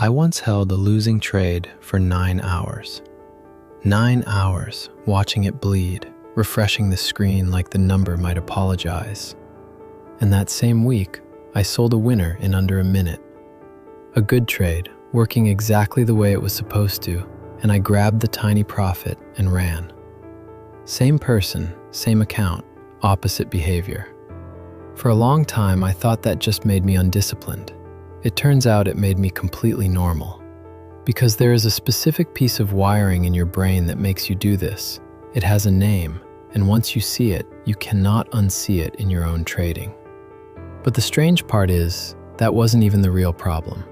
I once held a losing trade for 9 hours. 9 hours watching it bleed, refreshing the screen like the number might apologize. And that same week, I sold a winner in under a minute. A good trade, working exactly the way it was supposed to, and I grabbed the tiny profit and ran. Same person, same account, opposite behavior. For a long time, I thought that just made me undisciplined. It turns out it made me completely normal. Because there is a specific piece of wiring in your brain that makes you do this. It has a name, and once you see it, you cannot unsee it in your own trading. But the strange part is, that wasn't even the real problem.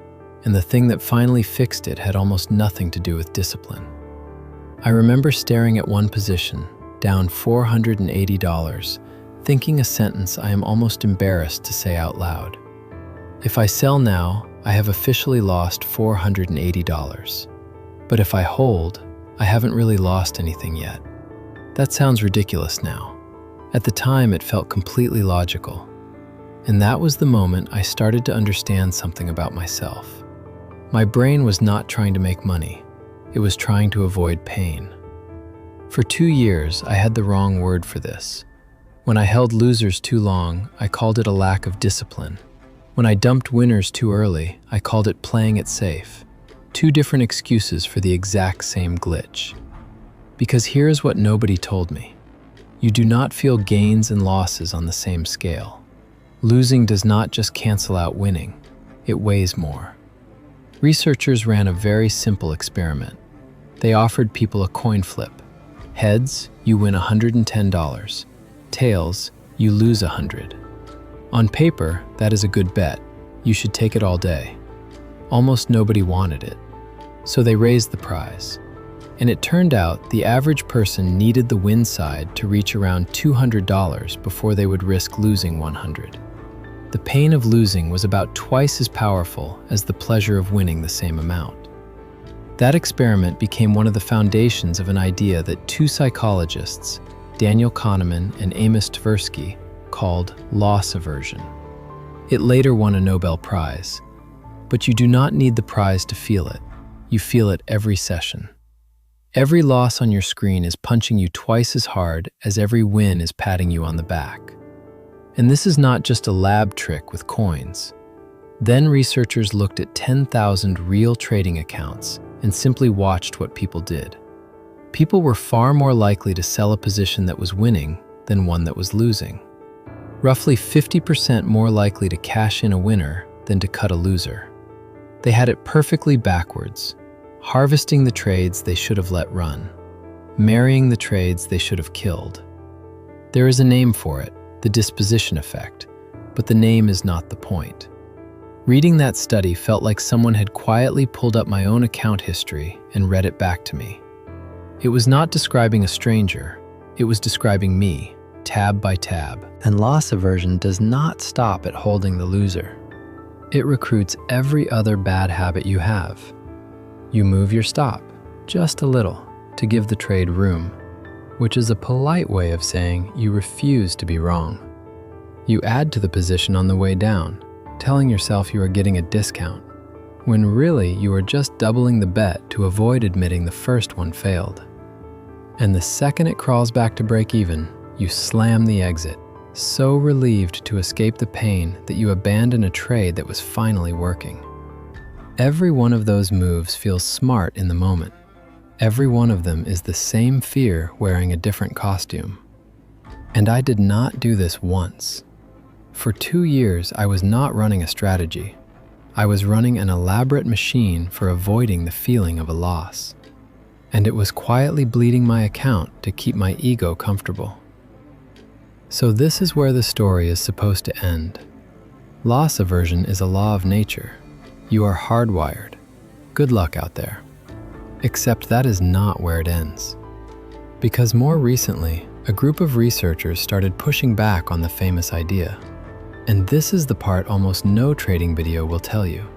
And the thing that finally fixed it had almost nothing to do with discipline. I remember staring at one position, down $480, thinking a sentence I am almost embarrassed to say out loud. If I sell now, I have officially lost $480. But if I hold, I haven't really lost anything yet. That sounds ridiculous now. At the time, it felt completely logical. And that was the moment I started to understand something about myself. My brain was not trying to make money. It was trying to avoid pain. For 2 years, I had the wrong word for this. When I held losers too long, I called it a lack of discipline. When I dumped winners too early, I called it playing it safe. 2 different excuses for the exact same glitch. Because here's what nobody told me. You do not feel gains and losses on the same scale. Losing does not just cancel out winning. It weighs more. Researchers ran a very simple experiment. They offered people a coin flip. Heads, you win $110. Tails, you lose $100. On paper, that is a good bet. You should take it all day. Almost nobody wanted it. So they raised the prize. And it turned out the average person needed the win side to reach around $200 before they would risk losing $100. The pain of losing was about twice as powerful as the pleasure of winning the same amount. That experiment became one of the foundations of an idea that 2 psychologists, Daniel Kahneman and Amos Tversky, called loss aversion. It later won a Nobel Prize. But you do not need the prize to feel it. You feel it every session. Every loss on your screen is punching you twice as hard as every win is patting you on the back. And this is not just a lab trick with coins. Then researchers looked at 10,000 real trading accounts and simply watched what people did. People were far more likely to sell a position that was winning than one that was losing. Roughly 50% more likely to cash in a winner than to cut a loser. They had it perfectly backwards, harvesting the trades they should have let run, marrying the trades they should have killed. There is a name for it, the disposition effect, but the name is not the point. Reading that study felt like someone had quietly pulled up my own account history and read it back to me. It was not describing a stranger, it was describing me, tab by tab. And loss aversion does not stop at holding the loser. It recruits every other bad habit you have. You move your stop, just a little, to give the trade room, which is a polite way of saying you refuse to be wrong. You add to the position on the way down, telling yourself you are getting a discount, when really you are just doubling the bet to avoid admitting the first one failed. And the second it crawls back to break even, you slam the exit, so relieved to escape the pain that you abandon a trade that was finally working. Every one of those moves feels smart in the moment. Every one of them is the same fear wearing a different costume. And I did not do this once. For 2 years, I was not running a strategy. I was running an elaborate machine for avoiding the feeling of a loss. And it was quietly bleeding my account to keep my ego comfortable. So this is where the story is supposed to end. Loss aversion is a law of nature. You are hardwired. Good luck out there. Except that is not where it ends. Because more recently, a group of researchers started pushing back on the famous idea. And this is the part almost no trading video will tell you.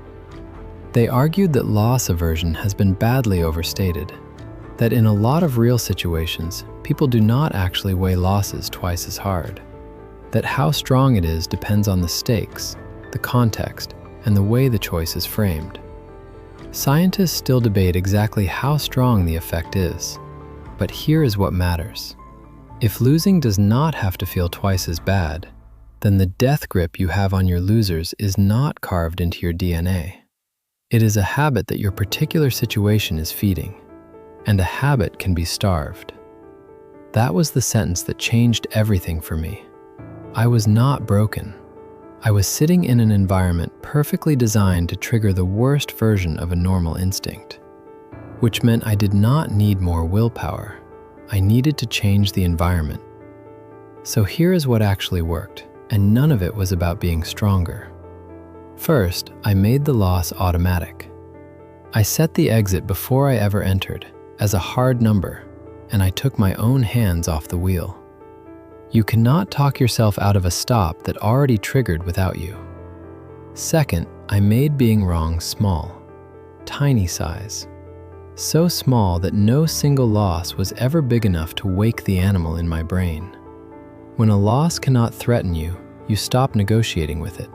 They argued that loss aversion has been badly overstated, that in a lot of real situations, people do not actually weigh losses twice as hard, that how strong it is depends on the stakes, the context, and the way the choice is framed. Scientists still debate exactly how strong the effect is, but here is what matters. If losing does not have to feel twice as bad, then the death grip you have on your losers is not carved into your DNA. It is a habit that your particular situation is feeding, and a habit can be starved. That was the sentence that changed everything for me. I was not broken. I was sitting in an environment perfectly designed to trigger the worst version of a normal instinct, which meant I did not need more willpower. I needed to change the environment. So here is what actually worked, and none of it was about being stronger. First, I made the loss automatic. I set the exit before I ever entered as a hard number, and I took my own hands off the wheel. You cannot talk yourself out of a stop that already triggered without you. Second, I made being wrong small, tiny size. So small that no single loss was ever big enough to wake the animal in my brain. When a loss cannot threaten you, you stop negotiating with it.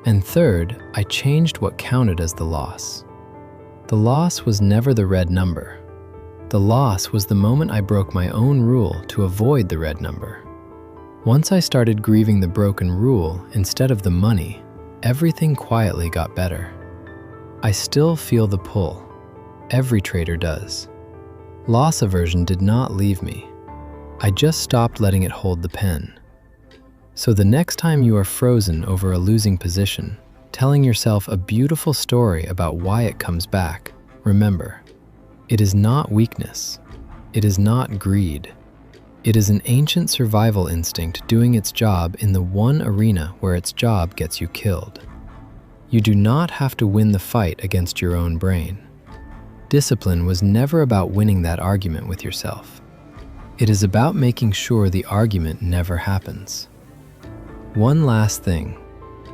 And third, I changed what counted as the loss. The loss was never the red number. The loss was the moment I broke my own rule to avoid the red number. Once I started grieving the broken rule instead of the money, everything quietly got better. I still feel the pull. Every trader does. Loss aversion did not leave me. I just stopped letting it hold the pen. So the next time you are frozen over a losing position, telling yourself a beautiful story about why it comes back, remember, it is not weakness. It is not greed. It is an ancient survival instinct doing its job in the one arena where its job gets you killed. You do not have to win the fight against your own brain. Discipline was never about winning that argument with yourself. It is about making sure the argument never happens. One last thing.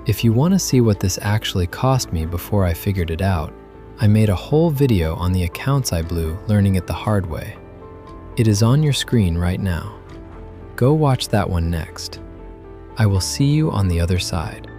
If you want to see what this actually cost me before I figured it out, I made a whole video on the accounts I blew learning it the hard way. It is on your screen right now. Go watch that one next. I will see you on the other side.